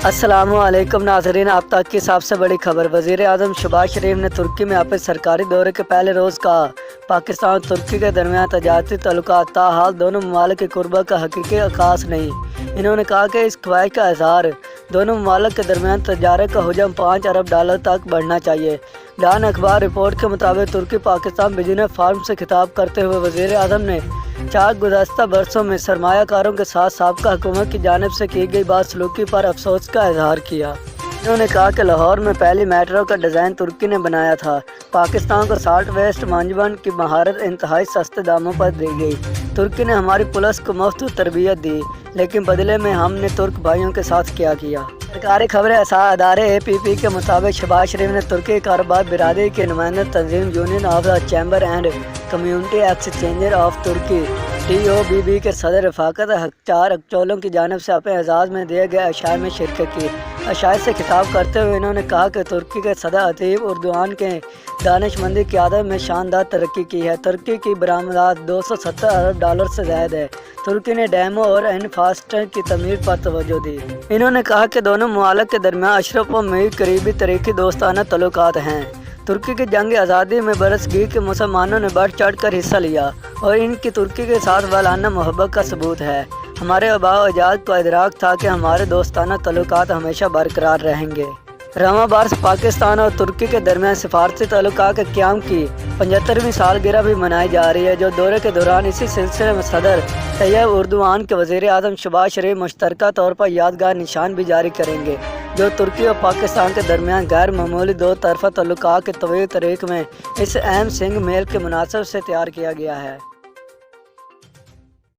السلام علیکم ناظرین، آپ تک کی سب سے بڑی خبر۔ وزیر اعظم شہباز شریف نے ترکی میں اپنے سرکاری دورے کے پہلے روز کہا، پاکستان اور ترکی کے درمیان تجارتی تعلقات تاحال دونوں ممالک کے قربت کا حقیقی عکاس نہیں۔ انہوں نے کہا کہ اس خواہش کا اظہار دونوں ممالک کے درمیان تجارت کا حجم $5 ارب تک بڑھنا چاہیے۔ ڈان اخبار رپورٹ کے مطابق ترکی پاکستان بزنس فورم سے خطاب کرتے ہوئے وزیر اعظم نے 4 گزشتہ برسوں میں سرمایہ کاروں کے ساتھ سابقہ حکومت کی جانب سے کی گئی بدسلوکی پر افسوس کا اظہار کیا۔ انہوں نے کہا کہ لاہور میں پہلی میٹرو کا ڈیزائن ترکی نے بنایا تھا۔ پاکستان کو سالٹ ویسٹ مینجمنٹ کی مہارت انتہائی سستے داموں پر دی گئی۔ ترکی نے ہماری پولیس کو مفت تربیت دی، لیکن بدلے میں ہم نے ترک بھائیوں کے ساتھ کیا کیا۔ سرکاری خبر رساں ادارے APP کے مطابق شہباز شریف نے ترکی کاروبار برادری کی نمائندہ تنظیم union of the chamber and community exchanger of ترکی TOBB کے صدر رفاقت اختیار اکچولوں کی جانب سے اپنے اعزاز میں دیے گئے عشائر میں شرکت کی۔ عشائر سے خطاب کرتے ہوئے انہوں نے کہا کہ ترکی کے صدر طیب اردوغان کے دانش مندی قیادت میں شاندار ترقی کی ہے۔ ترکی کی برآمدات $270 ارب سے زائد ہے۔ ترکی نے ڈیموں اور انفراسٹرکچر کی تعمیر پر توجہ دی۔ انہوں نے کہا کہ دونوں ممالک کے درمیان اشرف و میر قریبی تاریخی دوستانہ تعلقات ہیں۔ ترکی کی جنگ آزادی میں برصغیر کے مسلمانوں نے بڑھ چڑھ کر حصہ لیا اور ان کی ترکی کے ساتھ والانہ محبت کا ثبوت ہے۔ ہمارے آباء و اجداد کو ادراک تھا کہ ہمارے دوستانہ تعلقات ہمیشہ برقرار رہیں گے۔ رواں برس پاکستان اور ترکی کے درمیان سفارتی تعلقات کے قیام کی 75ویں سالگرہ بھی منائی جا رہی ہے، جو دورے کے دوران اسی سلسلے میں صدر طیب اردوغان کے وزیر اعظم شہباز شریف مشترکہ طور پر یادگار نشان بھی جاری کریں گے، جو ترکی اور پاکستان کے درمیان غیر معمولی دو طرفہ تعلقات کے طویل تاریخ میں اس اہم سنگ میل کے مناسب سے تیار کیا گیا ہے۔